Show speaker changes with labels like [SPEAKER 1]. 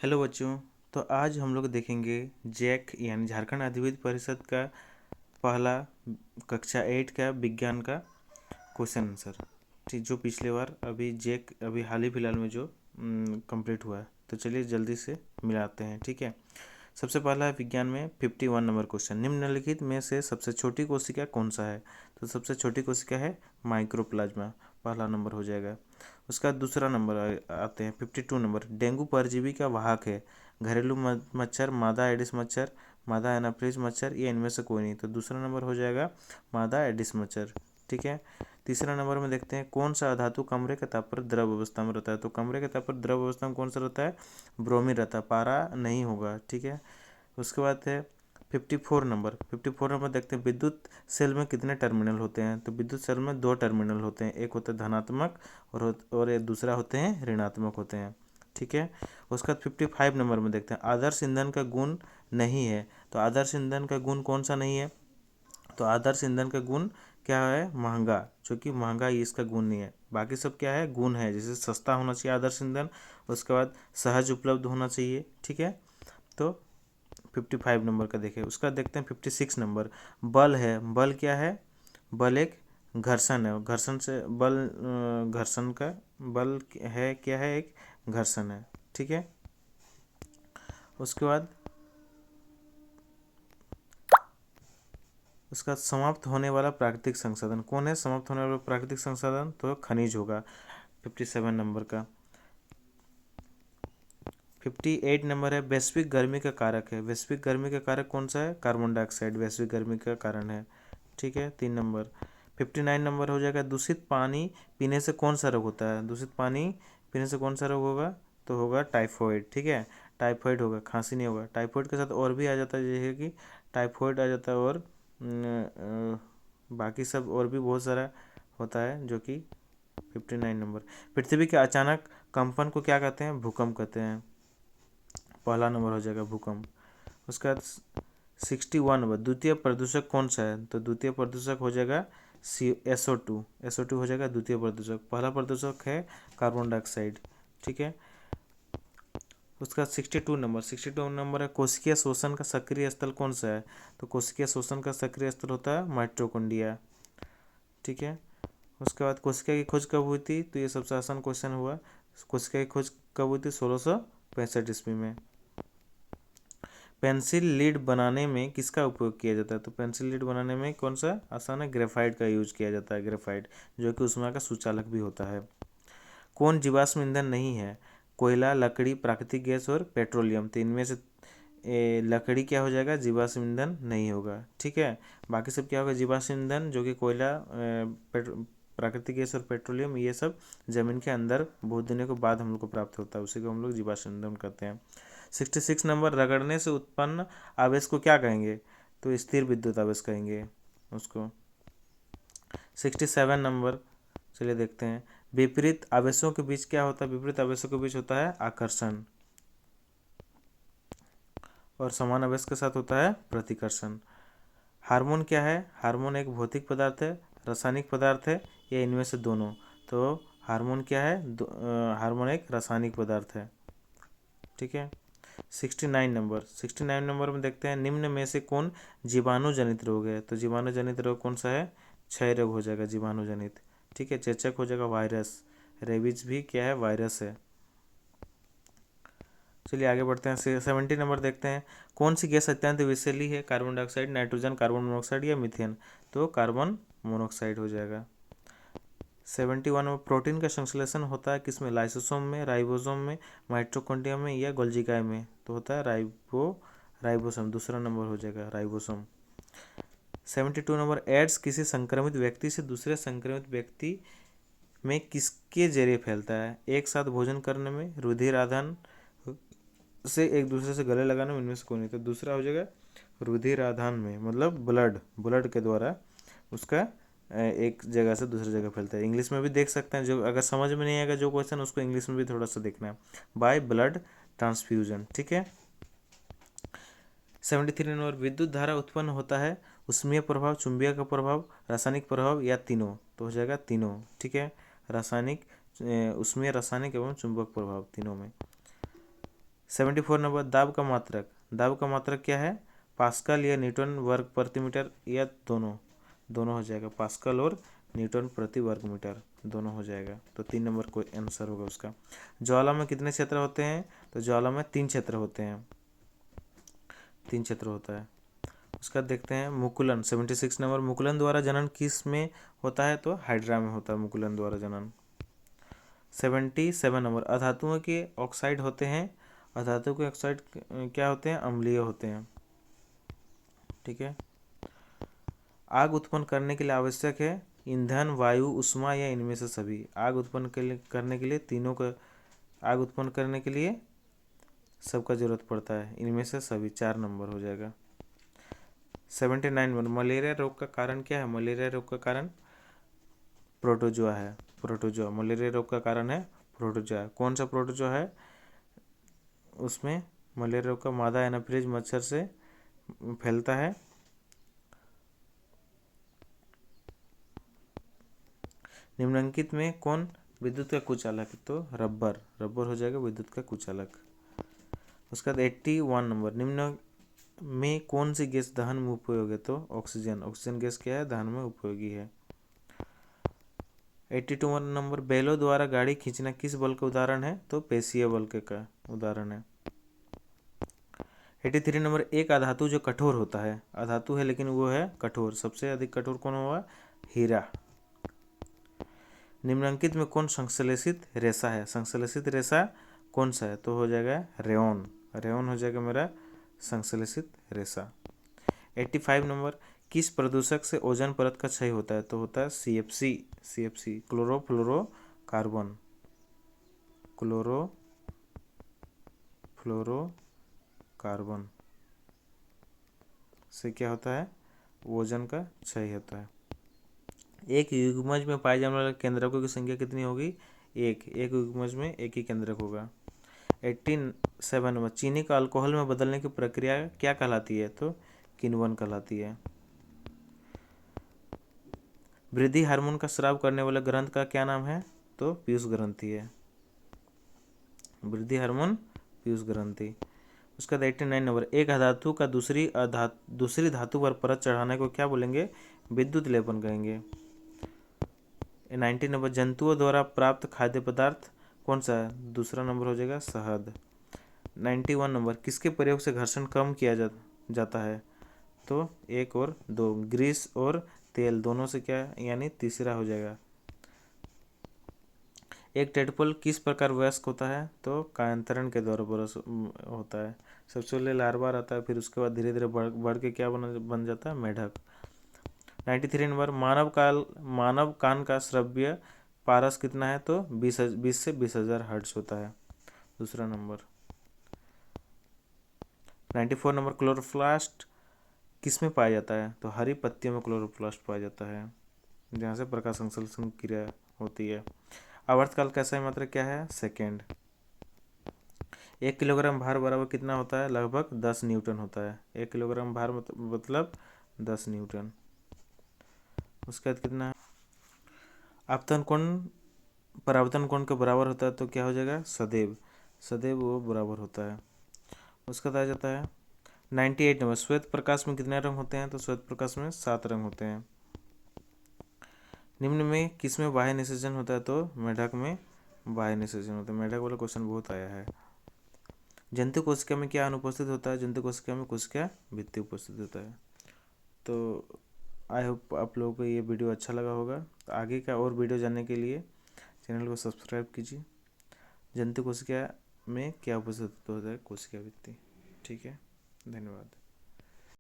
[SPEAKER 1] Hello बच्चों। तो आज हम लोग देखेंगे जैक यानी झारखंड अधिविद्य परिषद का पहला कक्षा 8 का विज्ञान का क्वेश्चन आंसर। ठीक, जो पिछले बार अभी जैक अभी हाल ही फिलहाल में जो कंप्लीट हुआ है। तो चलिए जल्दी से मिलाते हैं। ठीक है, सबसे पहला है विज्ञान में 51 नंबर क्वेश्चन। निम्नलिखित में से सबसे छोटी कोशिका कौन सा है? तो सबसे छोटी कोशिका है माइक्रोप्लाज्मा, पहला नंबर हो जाएगा। उसका दूसरा नंबर आते हैं 52 नंबर। डेंगू परजीवी का वाहक है। घरेलू मच्छर, मादा एडिस मच्छर, मादा एनाफ्रीज मच्छर, या इनमें से कोई नहीं। तो दूसरा नंबर हो जाएगा मादा एडिस मच्छर। ठीक है, तीसरा नंबर में देखते हैं कौन सा धातु कमरे के ताप पर द्रव अवस्था में रहता है। तो कमरे के ताप पर द्रव अवस्था में कौन सा रहता है? ब्रोमीन रहता है, पारा नहीं होगा। ठीक है, उसके बाद है 54 नंबर देखते हैं विद्युत सेल में कितने टर्मिनल होते हैं। तो विद्युत सेल में 2 टर्मिनल होते हैं, एक होता है धनात्मक और एक दूसरा होते हैं ऋणात्मक होते हैं। ठीक है, उसके बाद 55 नंबर में देखते हैं आदर्श ईंधन का गुण नहीं है। तो आदर्श ईंधन का गुण कौन सा नहीं है? तो आदर्श ईंधन का गुण क्या है? महंगा, जो कि महंगा ही इसका गुण नहीं है। बाकी सब क्या है? गुण है, जैसे सस्ता होना चाहिए आदर्श ईंधन, उसके बाद सहज उपलब्ध होना चाहिए। ठीक है, तो 55 नंबर का देखें। उसका देखते हैं 56 नंबर। बल है, बल क्या है? बल एक घर्षण है, घर्षण से बल, घर्षण का बल है, क्या है? एक घर्षण है। ठीक है, उसके बाद उसका समाप्त होने वाला प्राकृतिक संसाधन कौन है? समाप्त होने वाला प्राकृतिक संसाधन तो खनिज होगा 57 नंबर का। 58 नंबर है वैश्विक गर्मी का कारक है। वैश्विक गर्मी का कारक कौन सा है? कार्बन डाइऑक्साइड वैश्विक गर्मी का कारण है। ठीक है, 3 नंबर। 59 नंबर हो जाएगा दूषित पानी पीने से कौन सा रोग होता है? दूषित पानी पीने से कौन सा रोग होगा? तो होगा टाइफॉइड। ठीक है, टाइफॉइड होगा, खांसी नहीं होगा। टाइफॉइड के साथ और भी आ जाता है, जैसे कि टाइफॉइड आ जाता है और बाकी सब और भी बहुत सारा होता है, जो कि 59 नंबर। पृथ्वी के अचानक कंपन को क्या कहते हैं? भूकंप कहते हैं, पहला नंबर हो जाएगा भूकंप। उसका 61 नंबर द्वितीय प्रदूषक कौन सा है? तो द्वितीय प्रदूषक हो जाएगा SO2। SO2 हो जाएगा द्वितीय प्रदूषक। पहला प्रदूषक है कार्बन डाइऑक्साइड। ठीक है, उसका 62 नंबर है कोशिकीय शोषण का सक्रिय स्थल कौन सा है? तो कोशिकीय शोषण का सक्रिय स्थल होता है माइटोकॉन्ड्रिया। ठीक है, उसके बाद कोशिका की खोज कब हुई थी? तो ये सबसे आसान क्वेश्चन हुआ। कोशिका की खोज कब हुई थी? 1665 ईस्वी में। पेंसिल लीड बनाने में किसका उपयोग किया जाता है? तो पेंसिल लीड बनाने में कौन सा आसान है? ग्रेफाइट का यूज किया जाता है, ग्रेफाइट, जो कि ऊष्मा का सुचालक भी होता है। कौन जीवाश्म ईंधन नहीं है? कोयला, लकड़ी, प्राकृतिक गैस और पेट्रोलियम। तो इनमें से लकड़ी क्या हो जाएगा? जीवाश्म ईंधन नहीं होगा। ठीक है, बाकी सब क्या होगा? जीवाश्म ईंधन, जो कि कोयला, प्राकृतिक गैस और पेट्रोलियम, ये सब जमीन के अंदर बहुत दिनों के बाद हम लोग को प्राप्त होता है, उसी को हम लोग जीवाश्म ईंधन कहते हैं। 66 नंबर रगड़ने से उत्पन्न आवेश को क्या कहेंगे? तो स्थिर विद्युत आवेश कहेंगे उसको। 67 नंबर, चलिए देखते हैं विपरीत आवेशों के बीच क्या होता है? विपरीत आवेशों के बीच होता है आकर्षण, और समान आवेश के साथ होता है प्रतिकर्षण। हार्मोन क्या है? हार्मोन एक भौतिक पदार्थ है, रासायनिक पदार्थ है, या इनमें से दोनों। तो हार्मोन क्या है? हार्मोन एक रासायनिक पदार्थ है। ठीक है, 69 नंबर में देखते हैं निम्न में से कौन जीवाणु जनित रोग है? तो जीवाणु जनित रोग कौन सा है? क्षय रोग हो जाएगा जीवाणु जनित। ठीक है, चेचक हो जाएगा वायरस, रेबीज भी क्या है? वायरस है। चलिए आगे बढ़ते हैं। 70 नंबर देखते हैं कौन सी गैस अत्यंत विषैली है? Carbon dioxide, nitrogen, carbon monoxide, या मीथेन। तो कार्बन मोनोऑक्साइड हो जाएगा। 71 में प्रोटीन का संश्लेषण होता है किसमें? लाइसोसोम में, राइबोसोम में, माइटोकॉन्ड्रिया में, या गोल्जिकाय में। तो होता है राइबोसोम, दूसरा नंबर हो जाएगा राइबोसोम। 72 नंबर एड्स किसी संक्रमित व्यक्ति से दूसरे संक्रमित व्यक्ति में किसके जरिए फैलता है? एक साथ भोजन करने में, रुधिर आदान से, एक दूसरे से गले लगाने में, इनमें से कोई नहीं। तो दूसरा हो जाएगा रुधिर आदान में, मतलब ब्लड के द्वारा उसका एक जगह से दूसरी जगह फैलता है। इंग्लिश में भी देख सकते हैं, जो अगर समझ में नहीं आएगा जो क्वेश्चन, उसको इंग्लिश में भी थोड़ा सा देखना है, बाय ब्लड ट्रांसफ्यूजन। ठीक है, 73 नंबर विद्युत धारा उत्पन्न होता है उष्मीय प्रभाव, चुंबकीय का प्रभाव, रासायनिक प्रभाव, या तीनों। तो हो जाएगा तीनों। ठीक है, रासायनिक, उष्मीय, रासायनिक एवं चुंबक प्रभाव, तीनों में। 74 नंबर दाब का मात्रक। दाब का मात्रक क्या है? पास्कल या न्यूटन वर्ग प्रति मीटर या दोनों? दोनों हो जाएगा, पास्कल और न्यूटन प्रति वर्ग मीटर दोनों हो जाएगा। तो 3 नंबर को आंसर होगा उसका। ज्वाला में कितने क्षेत्र होते हैं? तो ज्वाला में 3 क्षेत्र होते हैं, 3 क्षेत्र होता है। उसका देखते हैं मुकुलन। 76 नंबर मुकुलन द्वारा जनन किस में होता है? तो हाइड्रा में होता है मुकुलन द्वारा जनन। 77 नंबर अधातुओं के ऑक्साइड होते हैं। अधातु के ऑक्साइड क्या होते हैं? अम्लीय होते हैं। ठीक है। आग उत्पन्न करने के लिए आवश्यक है ईंधन, वायु, ऊष्मा या इनमें से सभी? आग उत्पन्न करने के लिए तीनों का, आग उत्पन्न करने के लिए सबका जरूरत पड़ता है, इनमें से सभी। 4 नंबर हो जाएगा। 79 नंबर मलेरिया रोग का कारण क्या है? मलेरिया रोग का कारण प्रोटोजोआ है। प्रोटोजोआ मलेरिया रोग का कारण है प्रोटोजोआ। कौन सा प्रोटोजोआ है? उसमें मलेरिया रोग का मादा एनाफिलीज मच्छर से फैलता है। निम्नलिखित में कौन विद्युत का कुचालक? तो रबर। रबर हो जाएगा विद्युत का कुचालक। उसके बाद 81 नंबर निम्न में कौन सी गैस दहन में उपयोगी है? तो ऑक्सीजन। ऑक्सीजन गैस क्या है? दहन में उपयोगी है। 82 नंबर बैलों द्वारा गाड़ी खींचना किस बल का उदाहरण है? तो पेशीय बल के का उदाहरण है। 83 नंबर एक अधातु जो कठोर होता है, अधातु है लेकिन वो है कठोर, सबसे अधिक कठोर कौन हुआ? हीरा। निम्नलिखित में कौन संश्लेषित रेशा है? संश्लेषित रेशा कौन सा है? तो हो जाएगा रेयॉन। रेयॉन हो जाएगा मेरा संश्लेषित रेशा। 85 नंबर किस प्रदूषक से ओजोन परत का क्षय होता है? तो होता है CFC। CFC chlorofluorocarbon. क्लोरोफ्लोरोकार्बन से क्या होता है? ओजोन का क्षय होता है। एक युग्मज में पाए जाने वाले केंद्रकों की संख्या कितनी होगी? एक युग्मज में एक ही केंद्रक होगा। 87 नंबर चीनी का अल्कोहल में बदलने की प्रक्रिया क्या कहलाती है? तो किण्वन कहलाती है। वृद्धि हार्मोन का स्राव करने वाले ग्रंथ का क्या नाम है? तो पीयूष ग्रंथि है। वृद्धि हार्मोन पीयूष ग्रंथि। उसका 89 नंबर एक धातु का दूसरी धातु पर परत चढ़ाने को क्या बोलेंगे? विद्युत लेपन कहेंगे। 90 नंबर जंतुओं द्वारा प्राप्त खाद्य पदार्थ कौन सा है? दूसरा नंबर हो जाएगा शहद। 91 नंबर किसके प्रयोग से घर्षण कम किया जाता है? तो 1 और 2 ग्रीस और तेल दोनों से क्या, यानी तीसरा हो जाएगा। एक टेडपोल किस प्रकार वयस्क होता है? तो कायांतरण के द्वारा होता है। सबसे पहले लार्वा रहता है, फिर उसके बाद धीरे धीरे बढ़ के क्या बन जाता है? मेढक। 93 नंबर मानव कान का श्रव्य पारस कितना है? तो 20 से 20,000 हर्ट्ज होता है। दूसरा नंबर। 94 नंबर क्लोरोप्लास्ट किस में पाया जाता है? तो हरी पत्तियों में क्लोरोप्लास्ट पाया जाता है, जहाँ से प्रकाश संश्लेषण क्रिया होती है। आवर्तकाल का सही मात्रा क्या है? सेकेंड। 1 किलोग्राम भार बराबर कितना होता है? लगभग 10 न्यूटन होता है। 1 किलोग्राम भार मतलब 10 न्यूटन। उसके बाद कितना है? आपतन कोण परावर्तन कोण के बराबर होता है, तो क्या हो जाएगा? सदैव। सदैव वो बराबर होता है। उसका बाद आ जाता है 98 नंबर श्वेत प्रकाश में कितने रंग होते हैं? तो श्वेत प्रकाश में 7 रंग होते हैं। निम्न में किस में बाह्य निषेचन होता है? तो मेढक में बाह्य निषेचन होता है। मेढक वाला क्वेश्चन बहुत आया है। जंतु कोशिका में क्या अनुपस्थित होता है? जंतु कोशिका में कोशिका भित्ति उपस्थित होता है। तो आई होप आप लोगों को ये वीडियो अच्छा लगा होगा। तो आगे का और वीडियो जानने के लिए चैनल को सब्सक्राइब कीजिए। जंतु कोशिका में क्या उपस्थित होता है? कोशिका भित्ति। ठीक है, धन्यवाद।